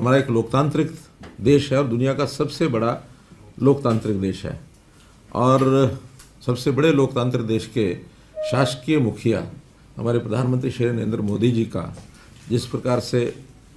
हमारा एक लोकतांत्रिक देश है और दुनिया का सबसे बड़ा लोकतांत्रिक देश है। और सबसे बड़े लोकतांत्रिक देश के शासकीय मुखिया हमारे प्रधानमंत्री श्री नरेंद्र मोदी जी का जिस प्रकार से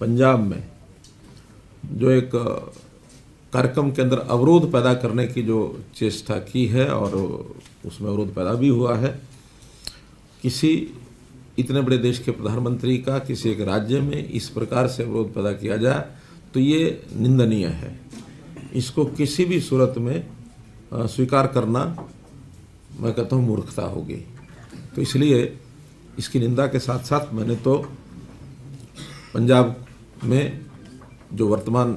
पंजाब में जो एक कार्यक्रम के अंदर अवरोध पैदा करने की जो चेष्टा की है और उसमें अवरोध पैदा भी हुआ है, किसी इतने बड़े देश के प्रधानमंत्री का किसी एक राज्य में इस प्रकार से अवरोध पैदा किया जाए तो ये निंदनीय है। इसको किसी भी सूरत में स्वीकार करना मैं कहता हूँ मूर्खता होगी। तो इसलिए इसकी निंदा के साथ साथ मैंने तो पंजाब में जो वर्तमान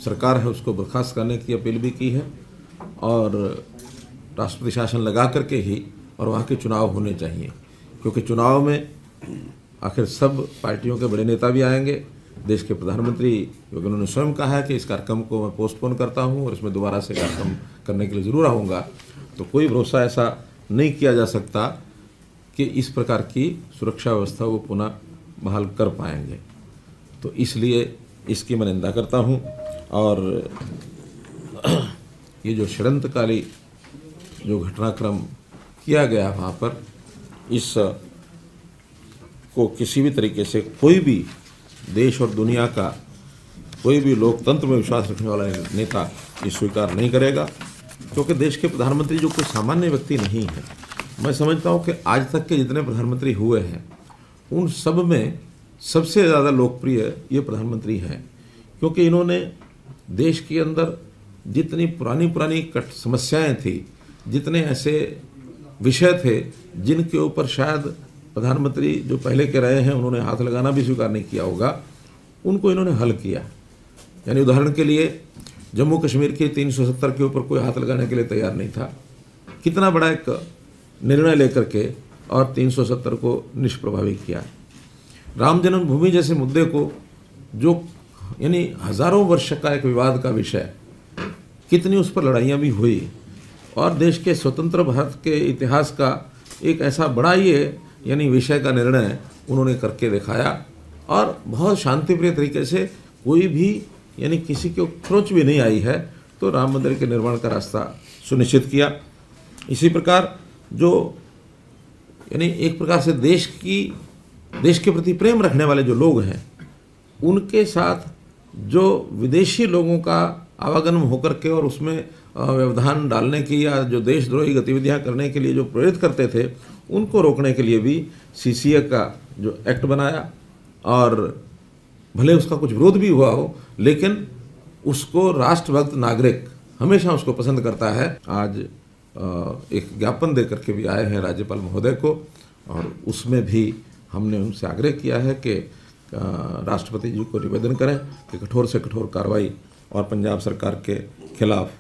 सरकार है उसको बर्खास्त करने की अपील भी की है और राष्ट्रपति शासन लगा करके ही और वहाँ के चुनाव होने चाहिए, क्योंकि चुनाव में आखिर सब पार्टियों के बड़े नेता भी आएंगे। देश के प्रधानमंत्री, क्योंकि उन्होंने स्वयं कहा है कि इस कार्यक्रम को मैं पोस्टपोन करता हूँ और इसमें दोबारा से कार्यक्रम करने के लिए ज़रूर आऊँगा, तो कोई भरोसा ऐसा नहीं किया जा सकता कि इस प्रकार की सुरक्षा व्यवस्था वो पुनः बहाल कर पाएंगे। तो इसलिए इसकी मैं निंदा करता हूँ और ये जो षड्यंत्रकारी जो घटनाक्रम किया गया वहाँ पर, इस को किसी भी तरीके से कोई भी देश और दुनिया का कोई भी लोकतंत्र में विश्वास रखने वाला नेता ये स्वीकार नहीं करेगा, क्योंकि देश के प्रधानमंत्री जो कोई सामान्य व्यक्ति नहीं है। मैं समझता हूँ कि आज तक के जितने प्रधानमंत्री हुए हैं उन सब में सबसे ज़्यादा लोकप्रिय ये प्रधानमंत्री हैं, क्योंकि इन्होंने देश के अंदर जितनी पुरानी कट समस्याएं थी, जितने ऐसे विषय थे जिनके ऊपर शायद प्रधानमंत्री जो पहले के रहे हैं उन्होंने हाथ लगाना भी स्वीकार नहीं किया होगा, उनको इन्होंने हल किया। यानी उदाहरण के लिए जम्मू कश्मीर के 370 के ऊपर कोई हाथ लगाने के लिए तैयार नहीं था। कितना बड़ा एक निर्णय लेकर के और 370 को निष्प्रभावी किया। राम जन्मभूमि जैसे मुद्दे को जो यानी हजारों वर्ष का एक विवाद का विषय, कितनी उस पर लड़ाइयाँ भी हुई और देश के स्वतंत्र भारत के इतिहास का एक ऐसा बड़ा ये यानी विषय का निर्णय उन्होंने करके दिखाया और बहुत शांतिप्रिय तरीके से, कोई भी यानी किसी को खरोंच भी नहीं आई है, तो राम मंदिर के निर्माण का रास्ता सुनिश्चित किया। इसी प्रकार जो यानी एक प्रकार से देश के प्रति प्रेम रखने वाले जो लोग हैं उनके साथ जो विदेशी लोगों का आवागमन होकर के और उसमें व्यवधान डालने की या जो देशद्रोही गतिविधियां करने के लिए जो प्रेरित करते थे, उनको रोकने के लिए भी सीसीए का जो एक्ट बनाया और भले उसका कुछ विरोध भी हुआ हो, लेकिन उसको राष्ट्रभक्त नागरिक हमेशा उसको पसंद करता है। आज एक ज्ञापन दे करके भी आए हैं राज्यपाल महोदय को और उसमें भी हमने उनसे आग्रह किया है कि राष्ट्रपति जी को निवेदन करें कि कठोर से कठोर कार्रवाई और पंजाब सरकार के खिलाफ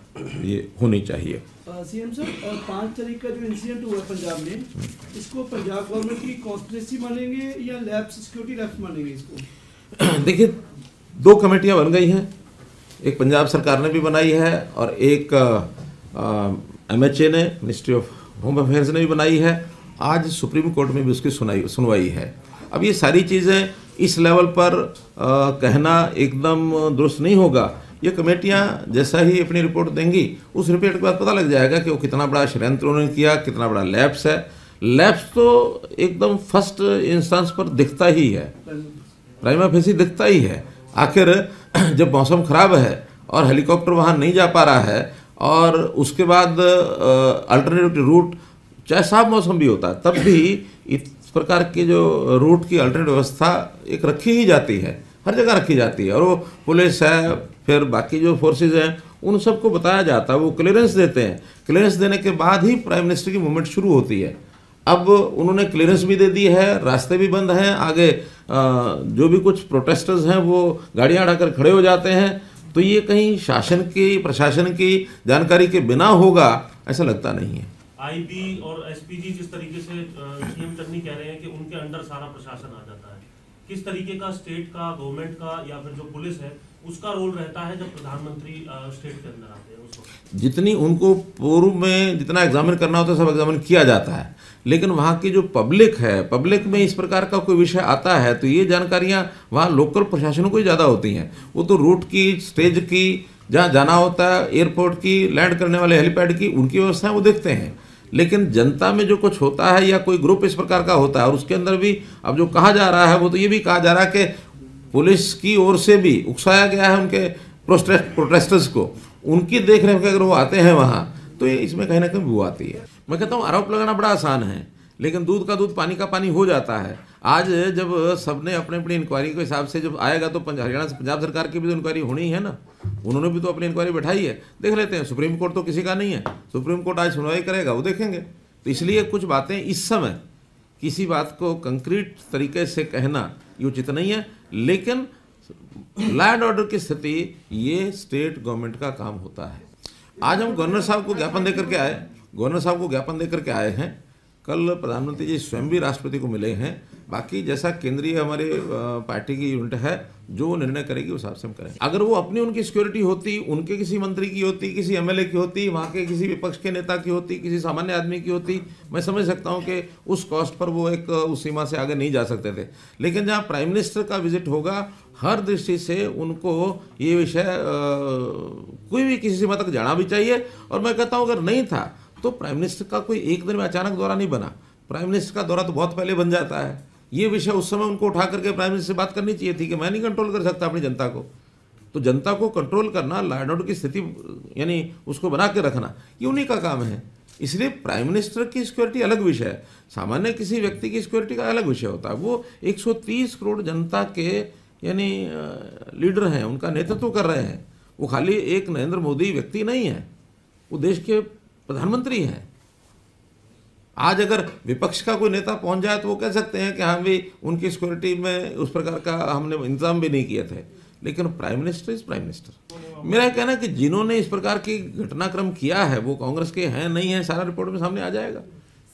ये होनी चाहिए। सीएम सर, 5 तारीख का जो इंसिडेंट हुआ है पंजाब में, इसको पंजाब गवर्नमेंट की कॉन्स्पिरेसी मानेंगे या लैप्स, सिक्योरिटी लैप्स मानेंगे इसको? देखिए, 2 कमेटियां बन गई हैं, एक पंजाब सरकार ने भी बनाई है और एक MHA ने, मिनिस्ट्री ऑफ होम अफेयर्स ने भी बनाई है। आज सुप्रीम कोर्ट में भी उसकी सुनवाई है। अब ये सारी चीज़ें इस लेवल पर कहना एकदम दुरुस्त नहीं होगा। ये कमेटियां जैसा ही अपनी रिपोर्ट देंगी, उस रिपोर्ट के बाद पता लग जाएगा कि वो कितना बड़ा षड्यंत्र उन्होंने किया, कितना बड़ा लैप्स है। लैप्स तो एकदम फर्स्ट इंस्टेंस पर दिखता ही है, प्राइमा फेसी दिखता ही है। आखिर जब मौसम खराब है और हेलीकॉप्टर वहाँ नहीं जा पा रहा है और उसके बाद अल्टरनेटिव रूट, चाहे साफ मौसम भी होता है, तब भी इस प्रकार की जो रूट की अल्टरनेटिव व्यवस्था एक रखी ही जाती है, हर जगह रखी जाती है। और वो पुलिस है, फिर बाकी जो फोर्सेज हैं, उन सबको बताया जाता है, वो क्लियरेंस देते हैं। क्लियरेंस देने के बाद ही प्राइम मिनिस्टर की मूवमेंट शुरू होती है। अब उन्होंने क्लियरेंस भी दे दी है, रास्ते भी बंद हैं, आगे जो भी कुछ प्रोटेस्टर्स हैं वो गाड़ियां उठाकर खड़े हो जाते हैं। तो ये कहीं शासन की, प्रशासन की जानकारी के बिना होगा ऐसा लगता नहीं है। आईबी और एसपीजी जिस तरीके से सीएम चन्नी कह रहे हैं कि उनके अंडर सारा प्रशासन आ जाता है, किस तरीके का स्टेट का, गवर्नमेंट का या फिर जो पुलिस है उसका रोल रहता है जब प्रधानमंत्री स्टेट के अंदर आते हैं उस वक्त? जितनी उनको पूर्व में जितना एग्जामिन करना होता है सब एग्जामिन किया जाता है, लेकिन वहाँ की जो पब्लिक है, पब्लिक में इस प्रकार का कोई विषय आता है तो ये जानकारियाँ वहाँ लोकल प्रशासनों को ही ज़्यादा होती हैं। वो तो रूट की, स्टेज की, जहाँ जाना होता है, एयरपोर्ट की, लैंड करने वाले हेलीपैड की, उनकी व्यवस्थाएं वो देखते हैं। लेकिन जनता में जो कुछ होता है या कोई ग्रुप इस प्रकार का होता है, और उसके अंदर भी अब जो कहा जा रहा है वो तो ये भी कहा जा रहा है कि पुलिस की ओर से भी उकसाया गया है उनके प्रोटेस्टर्स को, उनकी देख रेख अगर वो आते हैं वहाँ तो ये इसमें कहीं ना कहीं वो आती है। मैं कहता हूँ आरोप लगाना बड़ा आसान है, लेकिन दूध का दूध पानी का पानी हो जाता है। आज जब सबने अपने अपनी इंक्वायरी के हिसाब से जब आएगा तो हरियाणा से पंजाब सरकार की भी तो इंक्वायरी होनी है ना, उन्होंने भी तो अपनी इंक्वायरी बैठाई है, देख लेते हैं। सुप्रीम कोर्ट तो किसी का नहीं है, सुप्रीम कोर्ट आज सुनवाई करेगा, वो देखेंगे। तो इसलिए कुछ बातें इस समय किसी बात को कंक्रीट तरीके से कहना ये उचित नहीं है, लेकिन लॉ एंड ऑर्डर की स्थिति ये स्टेट गवर्नमेंट का काम होता है। आज हम गवर्नर साहब को ज्ञापन देकर के आए, गवर्नर साहब को ज्ञापन देकर के आए हैं। कल प्रधानमंत्री जी स्वयं भी राष्ट्रपति को मिले हैं। बाकी जैसा केंद्रीय हमारे पार्टी की यूनिट है जो निर्णय करेगी उस हिसाब से हम करेंगे। अगर वो अपनी उनकी सिक्योरिटी होती, उनके किसी मंत्री की होती, किसी एमएलए की होती, वहाँ के किसी विपक्ष के नेता की होती, किसी सामान्य आदमी की होती, मैं समझ सकता हूँ कि उस कॉस्ट पर वो एक उस सीमा से आगे नहीं जा सकते थे। लेकिन जहाँ प्राइम मिनिस्टर का विजिट होगा, हर दृष्टि से उनको ये विषय कोई भी किसी सीमा तक जाना भी चाहिए। और मैं कहता हूँ अगर नहीं था तो प्राइम मिनिस्टर का कोई एक दिन में अचानक दौरा नहीं बना, प्राइम मिनिस्टर का दौरा तो बहुत पहले बन जाता है। ये विषय उस समय उनको उठा करके प्राइम मिनिस्टर से बात करनी चाहिए थी कि मैं नहीं कंट्रोल कर सकता अपनी जनता को। तो जनता को कंट्रोल करना, लॉ एंड ऑर्डर की स्थिति यानी उसको बना के रखना, ये उन्हीं का काम है। इसलिए प्राइम मिनिस्टर की सिक्योरिटी अलग विषय है, सामान्य किसी व्यक्ति की सिक्योरिटी का अलग विषय होता है। वो 130 करोड़ जनता के यानी लीडर हैं, उनका नेतृत्व कर रहे हैं। वो खाली एक नरेंद्र मोदी व्यक्ति नहीं है, वो देश के प्रधानमंत्री हैं। आज अगर विपक्ष का कोई नेता पहुंच जाए तो वो कह सकते हैं कि हाँ भी उनकी सिक्योरिटी में उस प्रकार का हमने इंतजाम भी नहीं किए थे, लेकिन prime minister is prime minister. मेरा कहना है कि जिन्होंने इस प्रकार की घटनाक्रम किया है वो कांग्रेस के हैं नहीं है, सारा रिपोर्ट में सामने आ जाएगा।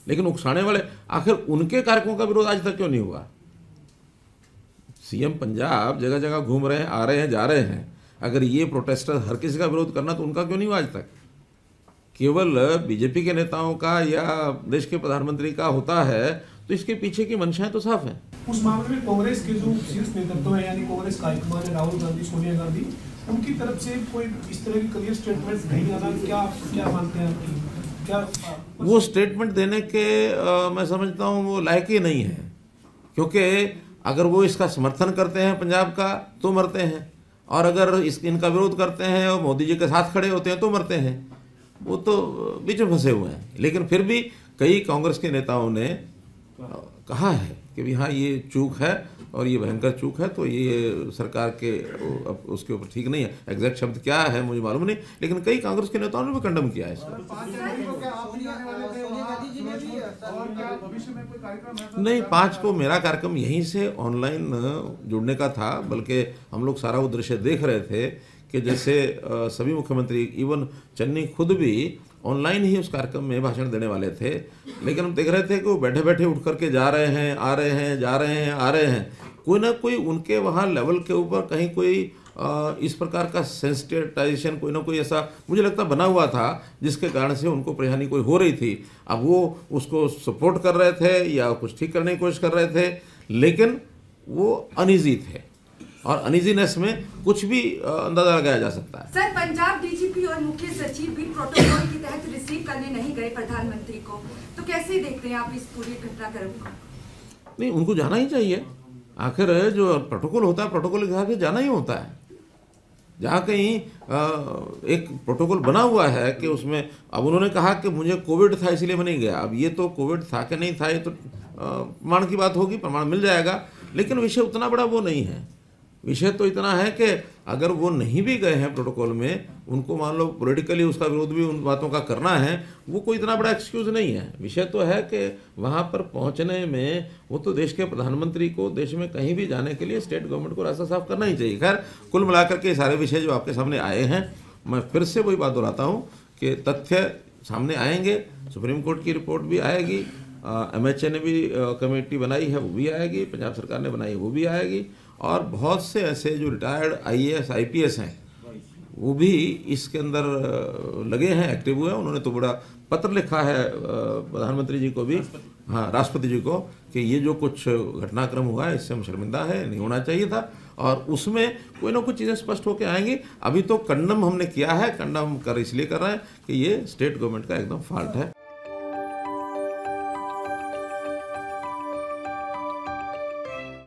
लेकिन उकसाने वाले, आखिर उनके कारकों का विरोध आज तक क्यों नहीं हुआ? सीएम पंजाब जगह जगह घूम रहे हैं, आ रहे हैं, जा रहे हैं। अगर ये प्रोटेस्टर हर किसी का विरोध करना तो उनका क्यों नहीं हुआ आज तक? केवल बीजेपी के नेताओं का या देश के प्रधानमंत्री का होता है तो इसके पीछे की मंशाएं तो साफ हैं। उस मामले में कांग्रेस के जो शीर्ष नेतृत्व है यानी कांग्रेस का हाईकमान है, राहुल गांधी, सोनिया गांधी, उनकी तरफ से कोई इस तरह की क्लियर स्टेटमेंट नहीं आना, क्या मानते हैं आपकी? क्या वो स्टेटमेंट देने के मैं समझता हूँ वो लायक ही नहीं है, क्योंकि अगर वो इसका समर्थन करते हैं पंजाब का तो मरते हैं, और अगर इनका विरोध करते हैं और मोदी जी के साथ खड़े होते हैं तो मरते हैं। वो तो बीच में फंसे हुए हैं। लेकिन फिर भी कई कांग्रेस के नेताओं ने कहा है कि भी हाँ ये चूक है और ये भयंकर चूक है, तो ये सरकार के उसके ऊपर ठीक नहीं है। एग्जैक्ट शब्द क्या है मुझे मालूम नहीं, लेकिन कई कांग्रेस के नेताओं ने भी कंडम किया है इसको। नहीं, 5 को मेरा कार्यक्रम यहीं से ऑनलाइन जुड़ने का था, बल्कि हम लोग सारा वो दृश्य देख रहे थे कि जैसे सभी मुख्यमंत्री, इवन चन्नी खुद भी ऑनलाइन ही उस कार्यक्रम में भाषण देने वाले थे, लेकिन हम देख रहे थे कि वो बैठे बैठे उठ करके जा रहे हैं, आ रहे हैं, जा रहे हैं, आ रहे हैं। कोई ना कोई उनके वहाँ लेवल के ऊपर कहीं कोई इस प्रकार का सेंसिटाइजेशन कोई ना कोई ऐसा मुझे लगता बना हुआ था जिसके कारण से उनको परेशानी कोई हो रही थी। अब वो उसको सपोर्ट कर रहे थे या कुछ ठीक करने की कोशिश कर रहे थे, लेकिन वो अनईजी थे और अनईजीनेस में कुछ भी अंदाजा लगाया जा सकता है। सर, पंजाब डीजीपी और मुख्य सचिव भी प्रोटोकॉल के तहत रिसीव करने नहीं गए प्रधानमंत्री को, तो कैसे देखते हैं आप इस पूरी घटनाक्रम को? नहीं, उनको जाना ही चाहिए। आखिर जो प्रोटोकॉल होता है प्रोटोकॉल के हिसाब से जाना ही होता है। जहाँ कहीं एक प्रोटोकॉल बना हुआ है कि उसमें अब उन्होंने कहा कि मुझे कोविड था इसलिए मैं नहीं गया। अब ये तो कोविड था कि नहीं था ये तो प्रमाण की बात होगी, प्रमाण मिल जाएगा, लेकिन विषय उतना बड़ा वो नहीं है। विषय तो इतना है कि अगर वो नहीं भी गए हैं प्रोटोकॉल में, उनको मान लो पॉलिटिकली उसका विरोध भी उन बातों का करना है, वो कोई इतना बड़ा एक्सक्यूज नहीं है। विषय तो है कि वहाँ पर पहुँचने में वो तो देश के प्रधानमंत्री को देश में कहीं भी जाने के लिए स्टेट गवर्नमेंट को रास्ता साफ करना ही चाहिए। खैर, कुल मिलाकर के सारे विषय जो आपके सामने आए हैं, मैं फिर से वही बात दोहराता हूँ कि तथ्य सामने आएंगे, सुप्रीम कोर्ट की रिपोर्ट भी आएगी, MHA ने भी कमेटी बनाई है, वो भी आएगी, पंजाब सरकार ने बनाई है, वो भी आएगी, और बहुत से ऐसे जो रिटायर्ड IAS IPS हैं वो भी इसके अंदर लगे हैं, एक्टिव हुए हैं। उन्होंने तो बड़ा पत्र लिखा है प्रधानमंत्री जी को भी, हाँ, राष्ट्रपति जी को, कि ये जो कुछ घटनाक्रम हुआ है इससे हम शर्मिंदा है, नहीं होना चाहिए था, और उसमें कोई ना कुछ चीज़ें स्पष्ट होकर आएंगी। अभी तो कंडम हमने किया है, कंडम कर इसलिए कर रहे हैं कि ये स्टेट गवर्नमेंट का एकदम फॉल्ट है।